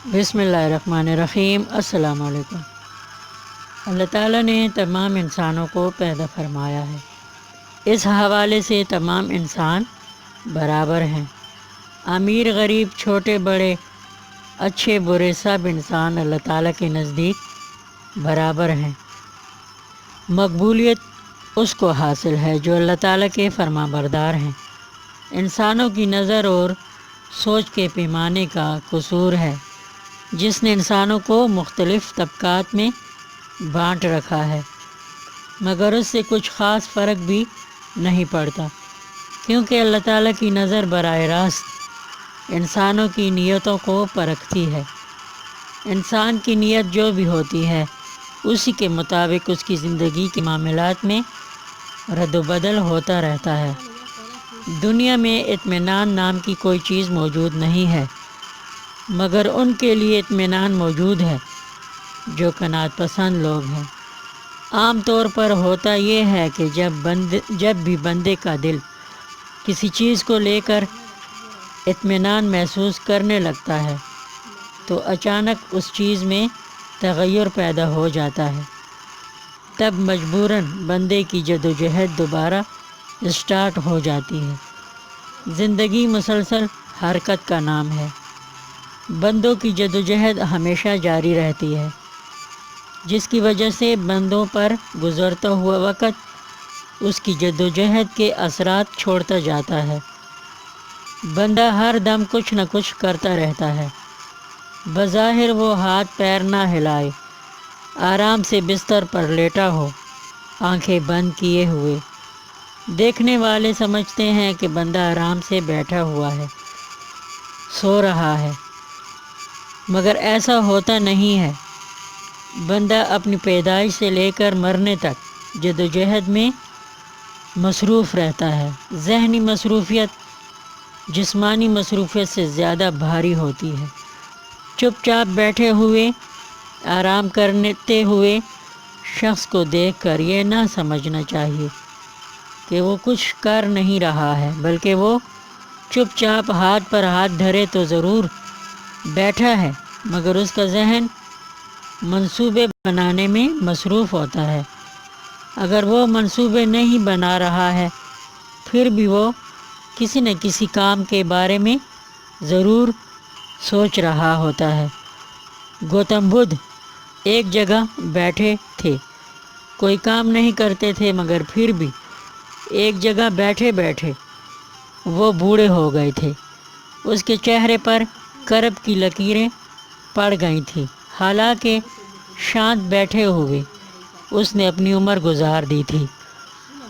بسم اللہ الرحمن الرحیم۔ السلام علیکم۔ اللہ تعالیٰ نے تمام انسانوں کو پیدا فرمایا ہے۔ اس حوالے سے تمام انسان برابر ہیں۔ امیر غریب، چھوٹے بڑے، اچھے برے، سب انسان اللہ تعالیٰ کے نزدیک برابر ہیں۔ مقبولیت اس کو حاصل ہے جو اللہ تعالیٰ کے فرما بردار ہیں۔ انسانوں کی نظر اور سوچ کے پیمانے کا قصور ہے جس نے انسانوں کو مختلف طبقات میں بانٹ رکھا ہے، مگر اس سے کچھ خاص فرق بھی نہیں پڑتا، کیونکہ اللہ تعالیٰ کی نظر براہ راست انسانوں کی نیتوں کو پرکھتی ہے۔ انسان کی نیت جو بھی ہوتی ہے اسی کے مطابق اس کی زندگی کے معاملات میں رد و بدل ہوتا رہتا ہے۔ دنیا میں اطمینان نام کی کوئی چیز موجود نہیں ہے، مگر ان کے لیے اطمینان موجود ہے جو قناعت پسند لوگ ہیں۔ عام طور پر ہوتا یہ ہے کہ جب بھی بندے کا دل کسی چیز کو لے کر اطمینان محسوس کرنے لگتا ہے تو اچانک اس چیز میں تغیر پیدا ہو جاتا ہے۔ تب مجبوراً بندے کی جدوجہد دوبارہ اسٹارٹ ہو جاتی ہے۔ زندگی مسلسل حرکت کا نام ہے۔ بندوں کی جدوجہد ہمیشہ جاری رہتی ہے، جس کی وجہ سے بندوں پر گزرتا ہوا وقت اس کی جدوجہد کے اثرات چھوڑتا جاتا ہے۔ بندہ ہر دم کچھ نہ کچھ کرتا رہتا ہے۔ بظاہر وہ ہاتھ پیر نہ ہلائے، آرام سے بستر پر لیٹا ہو، آنکھیں بند کیے ہوئے۔ دیکھنے والے سمجھتے ہیں کہ بندہ آرام سے بیٹھا ہوا ہے، سو رہا ہے، مگر ایسا ہوتا نہیں ہے۔ بندہ اپنی پیدائش سے لے کر مرنے تک جدوجہد میں مصروف رہتا ہے۔ ذہنی مصروفیت جسمانی مصروفیت سے زیادہ بھاری ہوتی ہے۔ چپ چاپ بیٹھے ہوئے، آرام کرتے ہوئے شخص کو دیکھ کر یہ نہ سمجھنا چاہیے کہ وہ کچھ کر نہیں رہا ہے، بلکہ وہ چپ چاپ ہاتھ پر ہاتھ دھرے تو ضرور بیٹھا ہے، مگر اس کا ذہن منصوبے بنانے میں مصروف ہوتا ہے۔ اگر وہ منصوبے نہیں بنا رہا ہے پھر بھی وہ کسی نہ کسی کام کے بارے میں ضرور سوچ رہا ہوتا ہے۔ گوتم بدھ ایک جگہ بیٹھے تھے، کوئی کام نہیں کرتے تھے، مگر پھر بھی ایک جگہ بیٹھے بیٹھے وہ بوڑھے ہو گئے تھے۔ اس کے چہرے پر کرب کی لکیریں پڑ گئی تھیں۔ حالانکہ شانت بیٹھے ہوئے اس نے اپنی عمر گزار دی تھی۔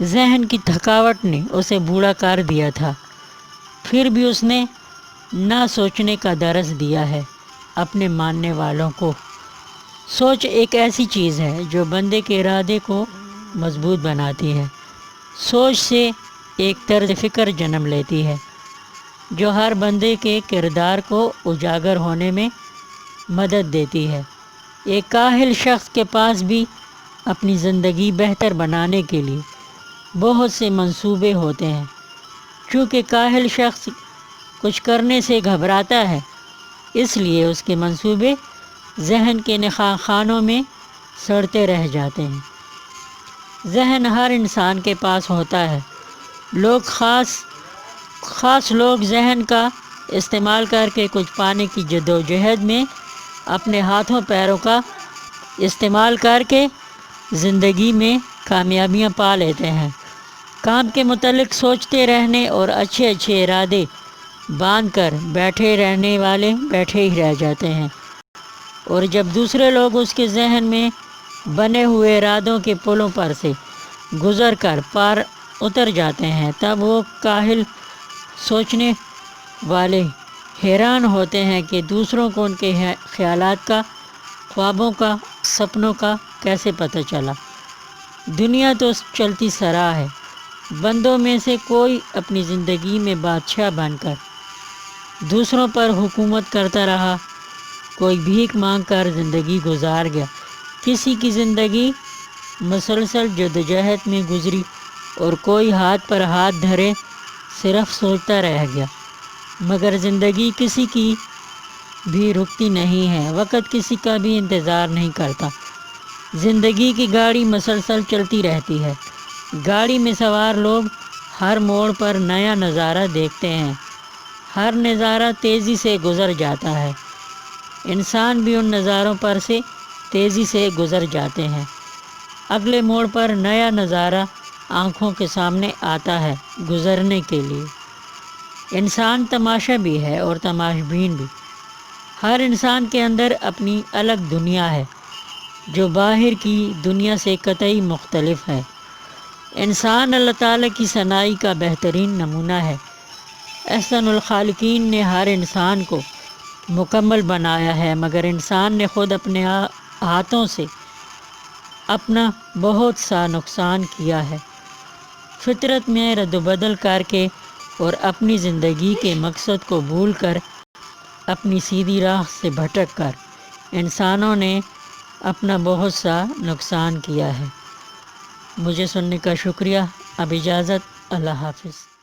ذہن کی تھکاوٹ نے اسے بوڑھا کر دیا تھا، پھر بھی اس نے نہ سوچنے کا درس دیا ہے اپنے ماننے والوں کو۔ سوچ ایک ایسی چیز ہے جو بندے کے ارادے کو مضبوط بناتی ہے۔ سوچ سے ایک طرز فکر جنم لیتی ہے جو ہر بندے کے کردار کو اجاگر ہونے میں مدد دیتی ہے۔ ایک کاہل شخص کے پاس بھی اپنی زندگی بہتر بنانے کے لیے بہت سے منصوبے ہوتے ہیں۔ چونکہ کاہل شخص کچھ کرنے سے گھبراتا ہے، اس لیے اس کے منصوبے ذہن کے خانوں میں سڑتے رہ جاتے ہیں۔ ذہن ہر انسان کے پاس ہوتا ہے۔ خاص لوگ ذہن کا استعمال کر کے کچھ پانے کی جدوجہد میں اپنے ہاتھوں پیروں کا استعمال کر کے زندگی میں کامیابیاں پا لیتے ہیں۔ کام کے متعلق سوچتے رہنے اور اچھے ارادے باندھ کر بیٹھے رہنے والے بیٹھے ہی رہ جاتے ہیں، اور جب دوسرے لوگ اس کے ذہن میں بنے ہوئے ارادوں کے پلوں پر سے گزر کر پار اتر جاتے ہیں تب وہ کاہل سوچنے والے حیران ہوتے ہیں کہ دوسروں کو ان کے خیالات کا، خوابوں کا، سپنوں کا کیسے پتہ چلا۔ دنیا تو چلتی سرا ہے۔ بندوں میں سے کوئی اپنی زندگی میں بادشاہ بن کر دوسروں پر حکومت کرتا رہا، کوئی بھیک مانگ کر زندگی گزار گیا، کسی کی زندگی مسلسل جدوجہد میں گزری اور کوئی ہاتھ پر ہاتھ دھرے صرف سوچتا رہ گیا۔ مگر زندگی کسی کی بھی رکتی نہیں ہے، وقت کسی کا بھی انتظار نہیں کرتا۔ زندگی کی گاڑی مسلسل چلتی رہتی ہے۔ گاڑی میں سوار لوگ ہر موڑ پر نیا نظارہ دیکھتے ہیں، ہر نظارہ تیزی سے گزر جاتا ہے۔ انسان بھی ان نظاروں پر سے تیزی سے گزر جاتے ہیں۔ اگلے موڑ پر نیا نظارہ آنکھوں کے سامنے آتا ہے گزرنے کے لیے۔ انسان تماشا بھی ہے اور تماشبین بھی۔ ہر انسان کے اندر اپنی الگ دنیا ہے جو باہر کی دنیا سے قطعی مختلف ہے۔ انسان اللہ تعالیٰ کی صنائی کا بہترین نمونہ ہے۔ احسن الخالقین نے ہر انسان کو مکمل بنایا ہے، مگر انسان نے خود اپنے ہاتھوں سے اپنا بہت سا نقصان کیا ہے۔ فطرت میں رد و بدل کر کے اور اپنی زندگی کے مقصد کو بھول کر، اپنی سیدھی راہ سے بھٹک کر انسانوں نے اپنا بہت سا نقصان کیا ہے۔ مجھے سننے کا شکریہ۔ اب اجازت، اللہ حافظ۔